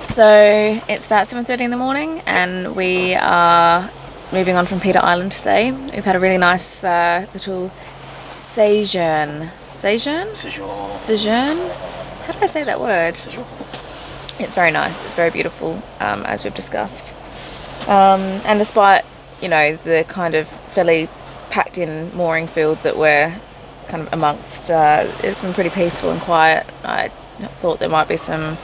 So it's about 7:30 in the morning and we are moving on from Peter Island today. We've had a really nice little sojourn. Sojourn? Sojourn? How do I say that word? It's very nice. It's very beautiful, as we've discussed. And despite, you know, the kind of fairly packed in mooring field that we're kind of amongst, it's been pretty peaceful and quiet. I thought there might be some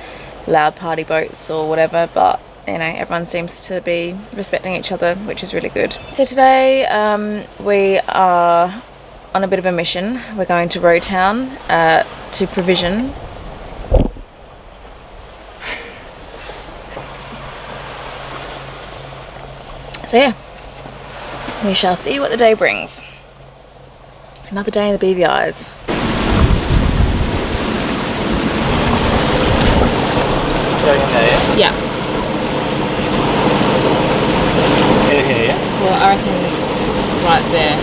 loud party boats or whatever, but you know, everyone seems to be respecting each other, which is really good. So today we are on a bit of a mission. We're going to Rowtown to provision. So yeah, we shall see what the day brings. Another day in the BVIs. Going in there, yeah? Yeah. Here, yeah? Well, I reckon right there.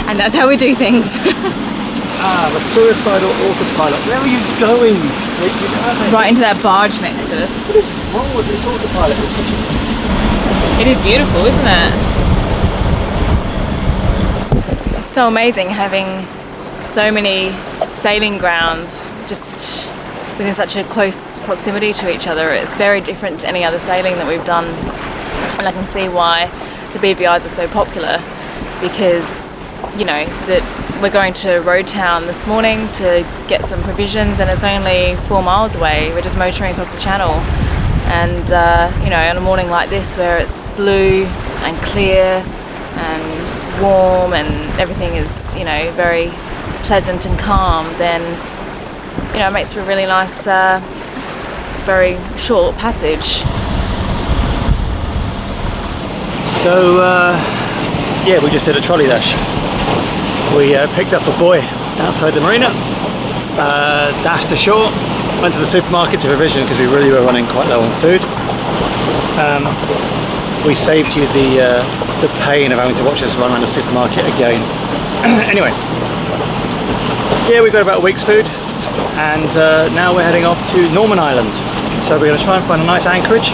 And that's how we do things. The suicidal autopilot. Where are you going? Right into that barge next to us. What is wrong with this autopilot? It's such a... It is beautiful, isn't it? It's so amazing having so many sailing grounds just within such a close proximity to each other. It's very different to any other sailing that we've done, and I can see why the BVIs are so popular, because you know that we're going to Rowtown this morning to get some provisions and it's only 4 miles away. We're just motoring across the channel, and you know, on a morning like this where it's blue and clear and warm and everything is, you know, very pleasant and calm, then you know, it makes for a really nice very short passage. So yeah, we just did a trolley dash. We picked up a buoy outside the marina, dashed ashore, went to the supermarket to provision because we really were running quite low on food. We saved you the pain of having to watch us run around the supermarket again. Anyway, yeah, we've got about a week's food, and now we're heading off to Norman Island. So we're going to try and find a nice anchorage,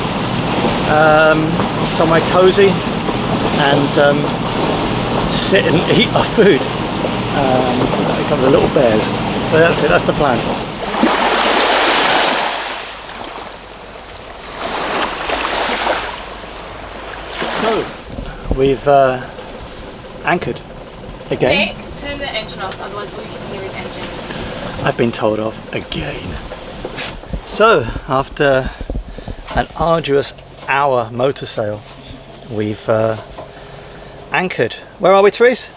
somewhere cosy, and sit and eat our food. Here come the little bears. So that's it, that's the plan. So, we've anchored again. Nick, turn the engine off, otherwise all you can hear is engine. I've been told off again. So, after an arduous hour motor sail, we've anchored. Where are we, Therese?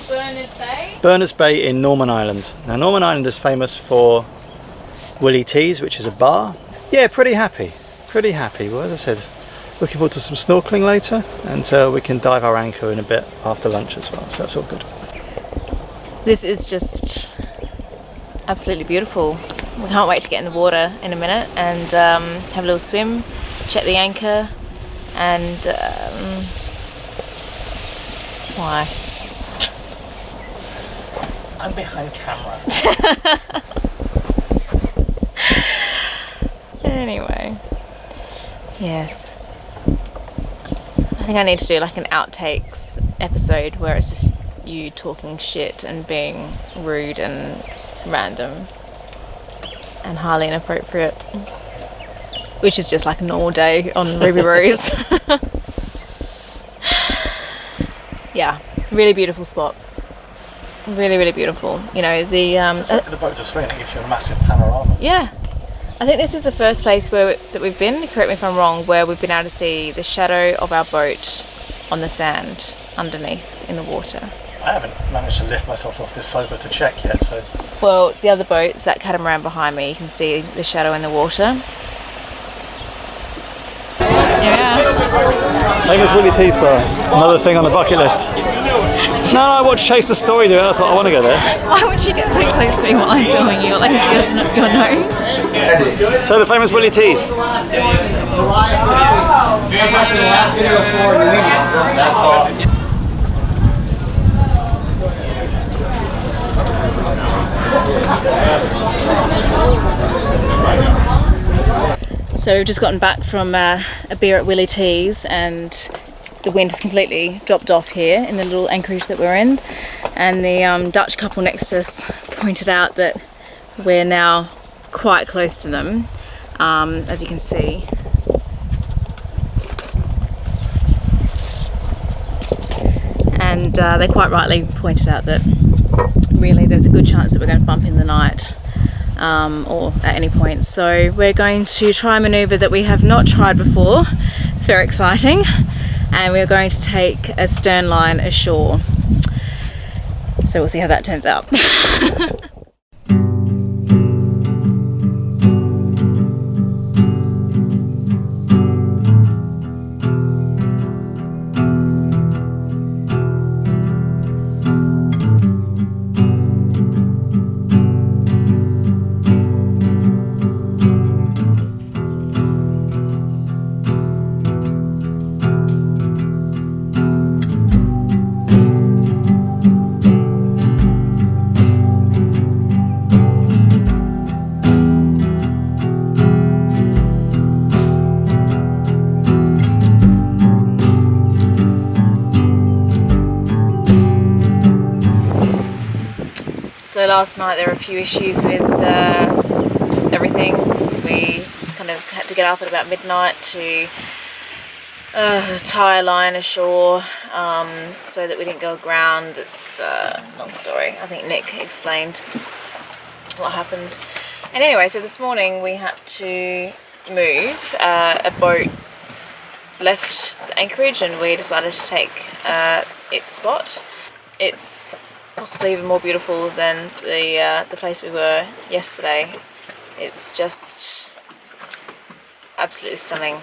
Berners Bay. Berners Bay in Norman Island. Now, Norman Island is famous for Willie T's, which is a bar. Yeah, pretty happy. Pretty happy. Well, as I said, looking forward to some snorkelling later, and we can dive our anchor in a bit after lunch as well, so that's all good. This is just absolutely beautiful. We can't wait to get in the water in a minute and have a little swim, check the anchor, and why? I'm behind camera. Anyway, yes. I think I need to do like an outtakes episode where it's just you talking shit and being rude and random and highly inappropriate, which is just like a normal day on Ruby Rose. Yeah, really beautiful spot. Really, really beautiful. You know, the for the boat to swing, it gives you a massive panorama. yeah, I think this is the first place that we've been, correct me if I'm wrong, where we've been able to see the shadow of our boat on the sand underneath in the water. I haven't managed to lift myself off this sofa to check yet, so... Well, the other boats, that catamaran behind me, you can see the shadow in the water. Yeah. Famous Willie T's bar, another thing on the bucket list. No, I watched Chase the Story do it, I thought I want to go there. Why would you get so close to me while I'm filming you? Like, it's just up your nose. So the famous Willie T's. So we've just gotten back from a beer at Willie T's, and the wind has completely dropped off here in the little anchorage that we're in. And the Dutch couple next to us pointed out that we're now quite close to them, as you can see. And they quite rightly pointed out that really there's a good chance that we're going to bump in the night, or at any point. So we're going to try a manoeuvre that we have not tried before. It's very exciting, and we're going to take a stern line ashore. So we'll see how that turns out. So last night there were a few issues with everything. We kind of had to get up at about midnight to tie a line ashore so that we didn't go aground. It's a long story. I think Nick explained what happened. And anyway, so this morning we had to move. A boat left the anchorage and we decided to take its spot. It's possibly even more beautiful than the place we were yesterday. It's just absolutely stunning.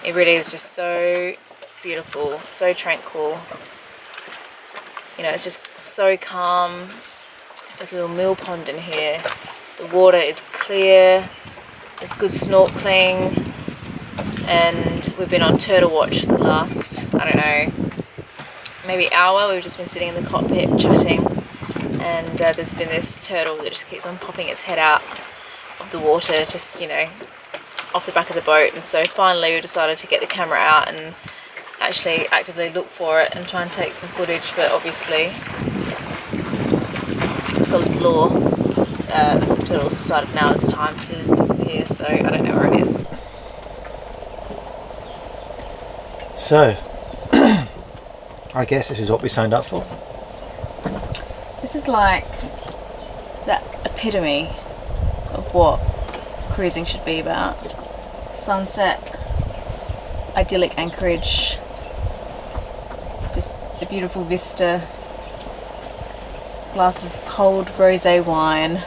It really is just so beautiful, so tranquil. You know, it's just so calm. It's like a little mill pond in here. The water is clear. There's good snorkeling, and we've been on turtle watch for the last, I don't know, maybe hour. We've just been sitting in the cockpit chatting, and there's been this turtle that just keeps on popping its head out of the water, just, you know, off the back of the boat. And so finally we decided to get the camera out and actually actively look for it and try and take some footage, but obviously Solid's law, the turtle's decided now is the time to disappear, so I don't know where it is. So I guess this is what we signed up for. This is like that epitome of what cruising should be about. Sunset, idyllic anchorage, just a beautiful vista, glass of cold rosé wine.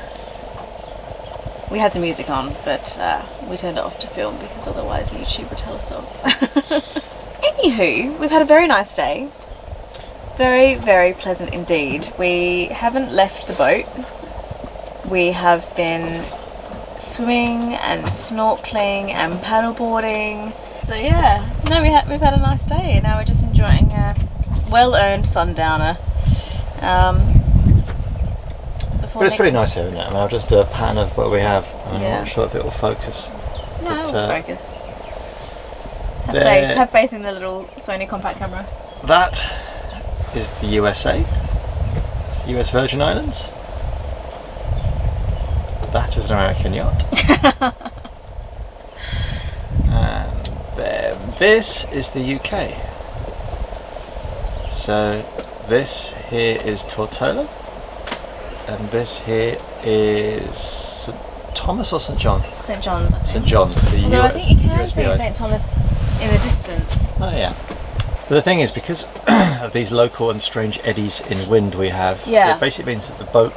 We had the music on, but we turned it off to film because otherwise YouTube would tell us off. Anywho, we've had a very nice day. Very, very pleasant indeed. We haven't left the boat. We have been swimming and snorkeling and paddleboarding. So yeah, no, we've had a nice day, and now we're just enjoying a well-earned sundowner. But it's pretty nice here, isn't it? I mean, I'll just do a pan of what we have. I'm not sure if it will focus. No, it will focus. Have Have faith in the little Sony compact camera. That is the USA. It's the US Virgin Islands. That is an American yacht. And then this is the UK. So this here is Tortola, and this here is St Thomas or St John? St John's, I think. St John's, the Although US. I think you can US see St Thomas in the distance. Oh yeah. But the thing is, because of these local and strange eddies in wind we have, it basically means that the boat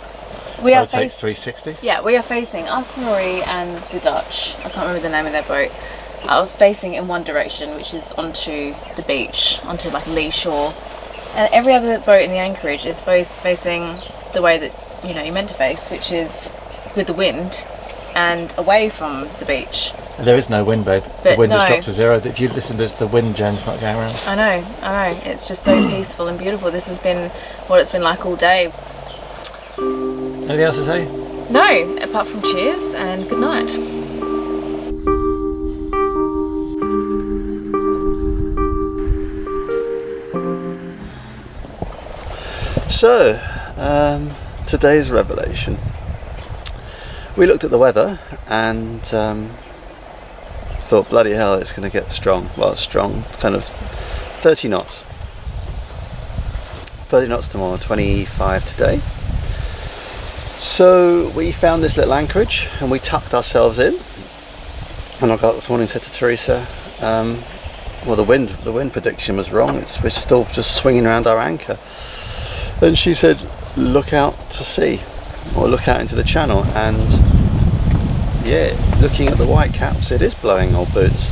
rotates 360. Yeah, we are facing, us, Marie and the Dutch, I can't remember the name of their boat, are facing in one direction, which is onto the beach, onto like lee shore. And every other boat in the anchorage is facing the way that, you know, you're meant to face, which is with the wind and away from the beach. There is no wind, babe. The wind has dropped to zero. If you listen, there's the wind gen's not going around. I know. It's just so peaceful and beautiful. This has been what it's been like all day. Anything else to say? No, apart from cheers and good night. So, today's revelation. We looked at the weather and thought, bloody hell, it's going to get strong. Well, it's strong, it's kind of 30 knots. 30 knots tomorrow, 25 today. So we found this little anchorage and we tucked ourselves in. And I got up this morning and said to Teresa, well, the wind prediction was wrong. We're still just swinging around our anchor. And she said, look out to sea, or look out into the channel. And yeah, looking at the white caps, it is blowing old boots.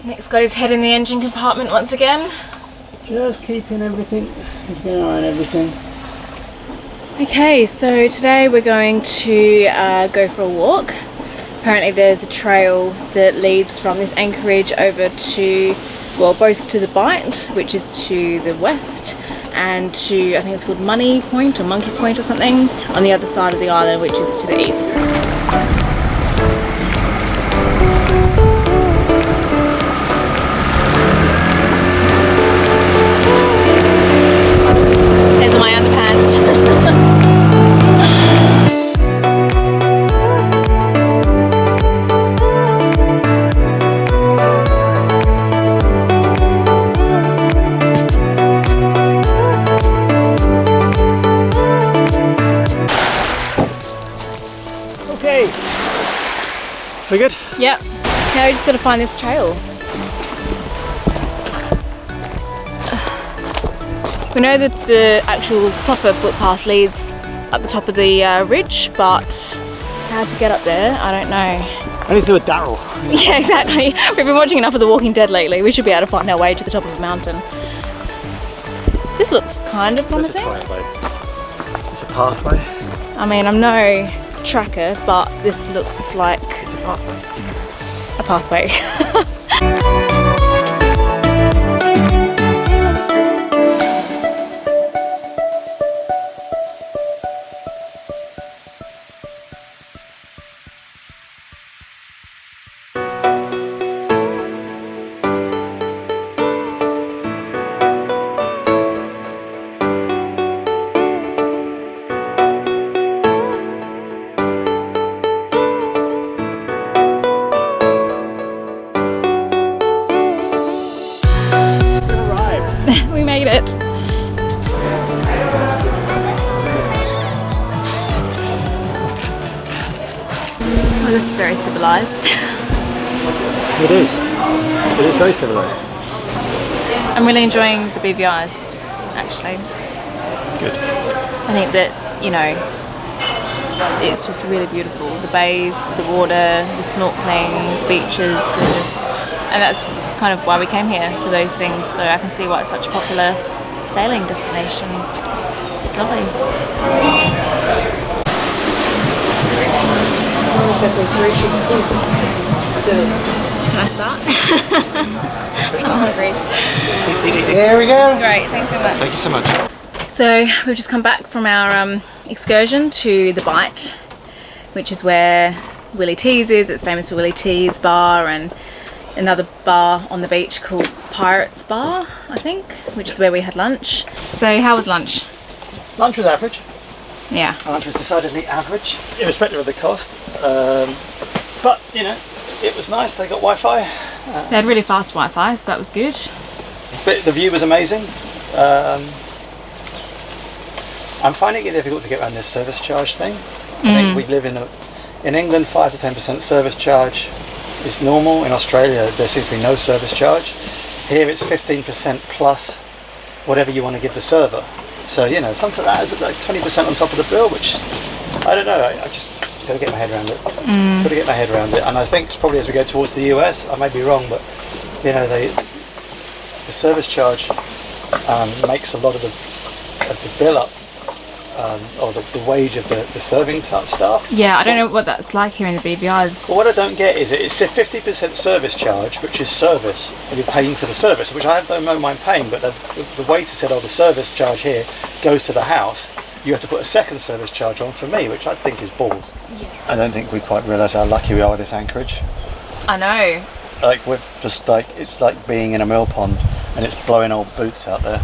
Nick's got his head in the engine compartment once again. Just keeping an eye on everything. Okay, so today we're going to go for a walk. Apparently there's a trail that leads from this anchorage over to, well, both to the BIGHT, which is to the west, and to, I think it's called Money Point or Monkey Point or something, on the other side of the island, which is to the east. There's my underpants. Okay. We good? Yep. Now we just got to find this trail. We know that the actual proper footpath leads up the top of the ridge, but how to get up there, I don't know. Only through a darrel. Yeah, exactly. We've been watching enough of The Walking Dead lately. We should be able to find our way to the top of a mountain. This looks kind of promising. It's a pathway. I mean, I'm no tracker, but this looks like It's a pathway. a pathway. We made it. Oh, this is very civilized. It is. It is very civilised. I'm really enjoying the BVIs, actually. Good. I think that, you know, it's just really beautiful. The bays, the water, the snorkelling, the beaches, they're just, and that's kind of why we came here, for those things. So I can see why it's such a popular sailing destination. It's lovely. Can I start? I'm hungry. Here we go. Great, thanks so much. Thank you so much. So we've just come back from our excursion to the BIGHT, which is where Willie T's is. It's famous for Willie T's bar and another bar on the beach called Pirates Bar, I think, which is where we had lunch. So how was lunch? Lunch was average. Yeah. Lunch was decidedly average, irrespective of the cost. But, you know, it was nice. They got Wi-Fi. They had really fast Wi-Fi, so that was good. But the view was amazing. I'm finding it difficult to get around this service charge thing. I think we live in England, 5 to 10% service charge is normal. In Australia, there seems to be no service charge. Here it's 15% plus whatever you want to give the server. So, you know, something like that is 20% on top of the bill, which, I don't know, I just got to get my head around it. Got to get my head around it. And I think probably as we go towards the US, I may be wrong, but, you know, the service charge makes a lot of the bill up. Or the wage of the serving staff. Yeah, I don't know what that's like here in the BVIs. Well, what I don't get is it's a 50% service charge, which is service, and you're paying for the service, which I don't mind paying, but the waiter said, oh, the service charge here goes to the house. You have to put a second service charge on for me, which I think is balls. Yeah. I don't think we quite realise how lucky we are with this anchorage. I know. Like, we're just like, it's like being in a mill pond and it's blowing old boots out there.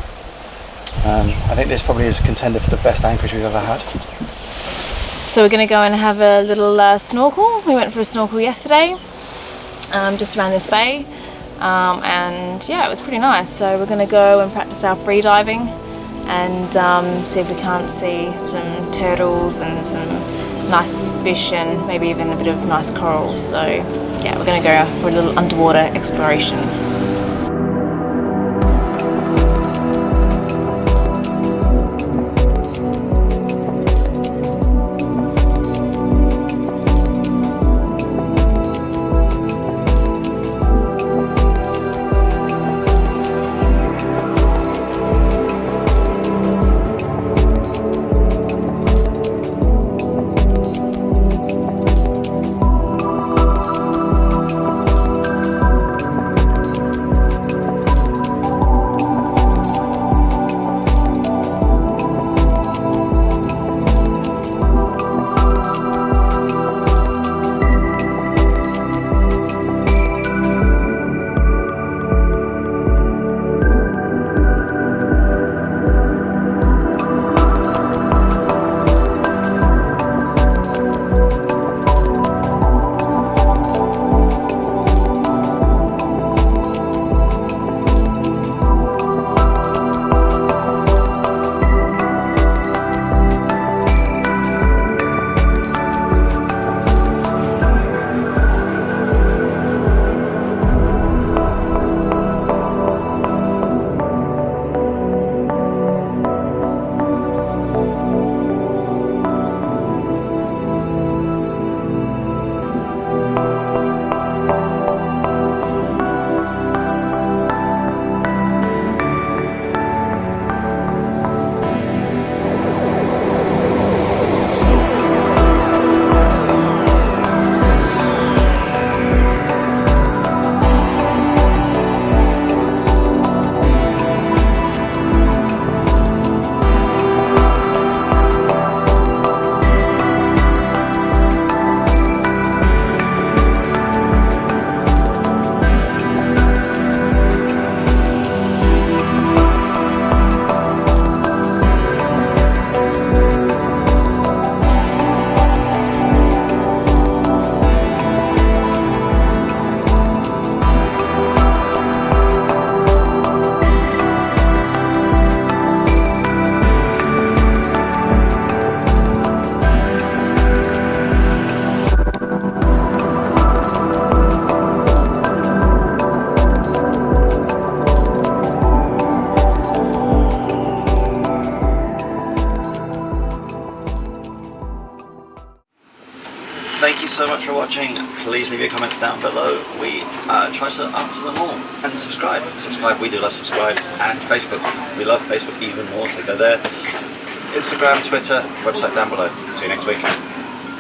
I think this probably is a contender for the best anchorage we've ever had. So we're going to go and have a little snorkel. We went for a snorkel yesterday, just around this bay, and yeah, it was pretty nice. So we're going to go and practice our free diving and see if we can't see some turtles and some nice fish and maybe even a bit of nice coral. So yeah, we're going to go for a little underwater exploration. Thank you so much for watching. Please leave your comments down below. We try to answer them all. And subscribe. Subscribe, we do love subscribe. And Facebook. We love Facebook even more, so go there. Instagram, Twitter, website down below. See you next week.